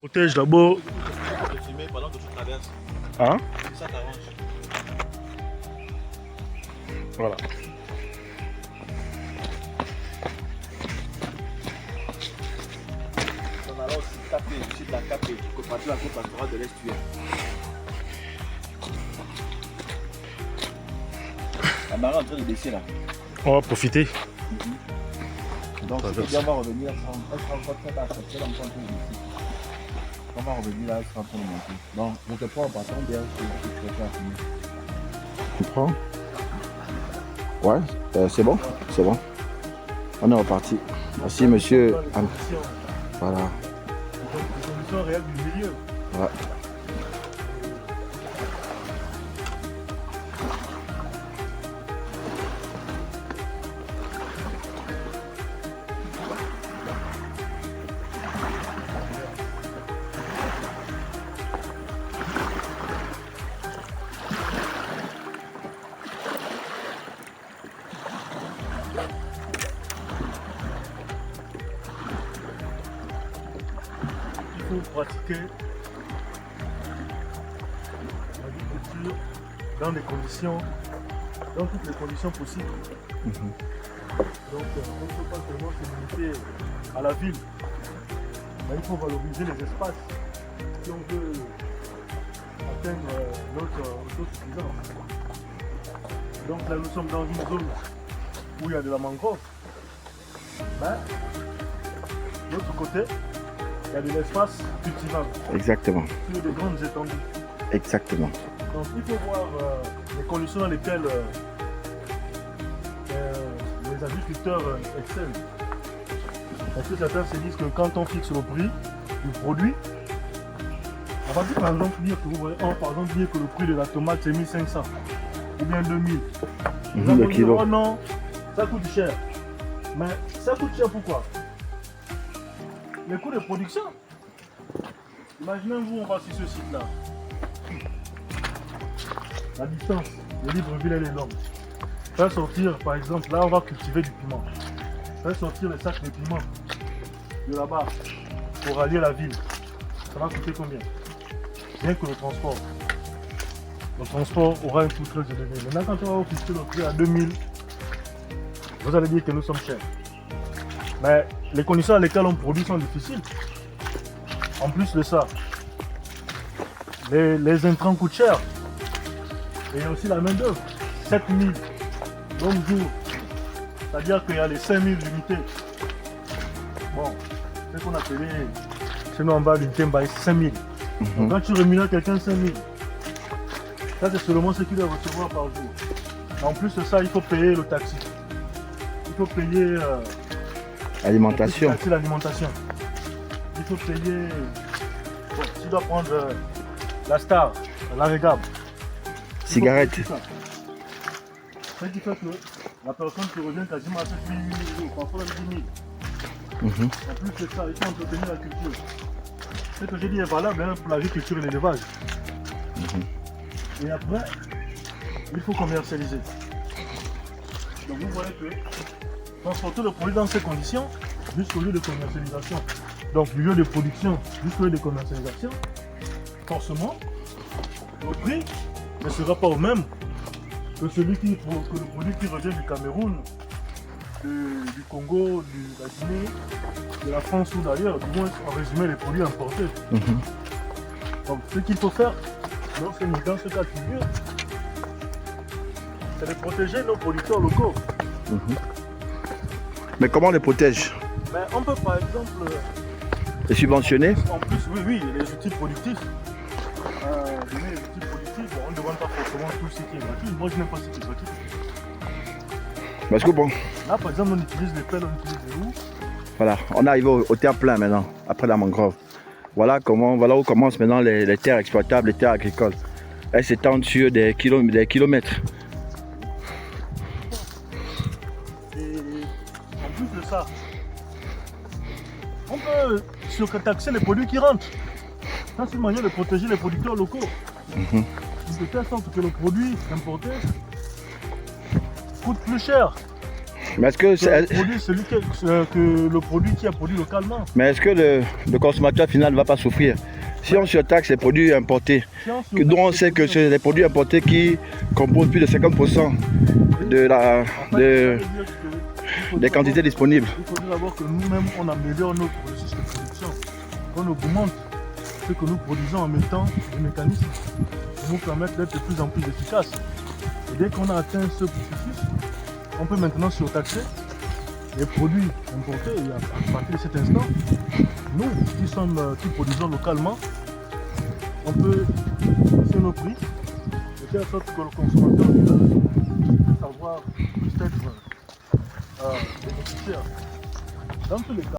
Protège d'abord. De filmer pendant que tu traverses. Hein? Ça t'arrange. Voilà. On a alors aussi capé, tu de la capé, que partir la côte pastorale de l'estuaire. La marée est en train de baisser là. On va profiter. Donc on va revenir, elle sera encore très basse, elle sera encore un peu ici. On va revenir là, elle sera en train de monter. Donc je te prends en partant bien, je te faire finir. Tu prends? Ouais, c'est bon? C'est bon. On est reparti. Merci monsieur. Voilà. Les conditions réelles du milieu. Ouais. Il faut pratiquer l'agriculture dans des conditions, dans toutes les conditions possibles. Donc on ne peut pas seulement se limiter à la ville, mais il faut valoriser les espaces si on veut atteindre notre autosuffisance. Donc là nous sommes dans une zone où il y a de la mangrove. Mais de l'autre côté, il y a de l'espace cultivable Exactement. sur de grandes étendues. Exactement. Donc il faut voir les conditions dans lesquelles les agriculteurs excellent. Parce que certains se disent que quand on fixe le prix du produit, on va dire par exemple dire que, vous voyez, par exemple, dire que le prix de la tomate c'est 1500 ou bien 2000. Vous allez Le dire, kilo. oh non, ça coûte cher. Mais ça coûte cher pourquoi? Les coûts de production. Imaginez-vous, on va sur ce site-là. La distance, le libre-ville elle est longue. Faire sortir, par exemple, là on va cultiver du piment. Faire sortir les sacs de piment de là-bas pour aller à la ville. Ça va coûter combien? Rien que le transport. Le transport aura un coût très élevé. Maintenant, quand on va fixer le prix à 2000, vous allez dire que nous sommes chers. Mais les conditions dans lesquelles on produit sont difficiles. En plus de ça, les intrants coûtent cher. Et il y a aussi la main d'œuvre. 7000 l'homme jour. C'est-à-dire qu'il y a les 5000 unités. Bon, c'est ce qu'on appelait chez nous en bas d'unité, 5000. Donc quand tu rémunères quelqu'un 5000, ça c'est seulement ce qu'il doit recevoir par jour. En plus de ça, il faut payer le taxi. Il faut payer Alimentation. l'alimentation. Il faut payer. Bon, tu dois prendre la star, la régable. Cigarette. Ce qui fait que la personne qui revient quasiment à 7 000 euros, parfois même 10 000. En plus de ça, il faut entretenir la culture. Ce que j'ai dit est valable hein, pour l'agriculture et l'élevage. Et après, il faut commercialiser. Donc vous voyez que transporter le produit dans ces conditions jusqu'au lieu de commercialisation. Donc du lieu de production jusqu'au lieu de commercialisation, forcément, le prix ne sera pas au même que que le produit qui revient du Cameroun, du Congo, de la Guinée, de la France ou d'ailleurs, du moins en résumé les produits importés. Donc ce qu'il faut faire dans ce cas de figure, c'est de protéger nos producteurs locaux. Mais comment on les protège? Mais on peut par exemple, Les subventionner? en plus, oui, les outils productifs. Donner les outils productifs, on ne demande pas forcément tout ce qui est gratuit. Moi je n'aime pas ce qui est gratuit. Parce que bon, Là par exemple on utilise les pelles, on utilise les roues. voilà, on arrive au terre plein maintenant, après la mangrove. Voilà où commencent maintenant les terres exploitables, les terres agricoles. Elles s'étendent sur des kilomètres. Et en plus de ça, on peut surtaxer les produits qui rentrent. Ça c'est une manière de protéger les producteurs locaux. De telle sorte que le produit importé coûte plus cher. Mais est-ce que, le produit qui est produit localement. mais est-ce que le consommateur final ne va pas souffrir? Si on surtaxe les produits importés, dont on sait que c'est les produits importés qui composent plus de 50% des quantités disponibles. Il faudrait d'abord que nous-mêmes, on améliore nos processus de production, qu'on augmente ce que nous produisons en mettant des mécanismes qui nous permettent d'être de plus en plus efficaces. Et dès qu'on a atteint ce processus, on peut maintenant surtaxer les produits importés. Et à partir de cet instant, nous qui produisons localement, on peut fixer nos prix de telle sorte que le consommateur puisse avoir peut-être bénéficiaire. Dans tous les cas,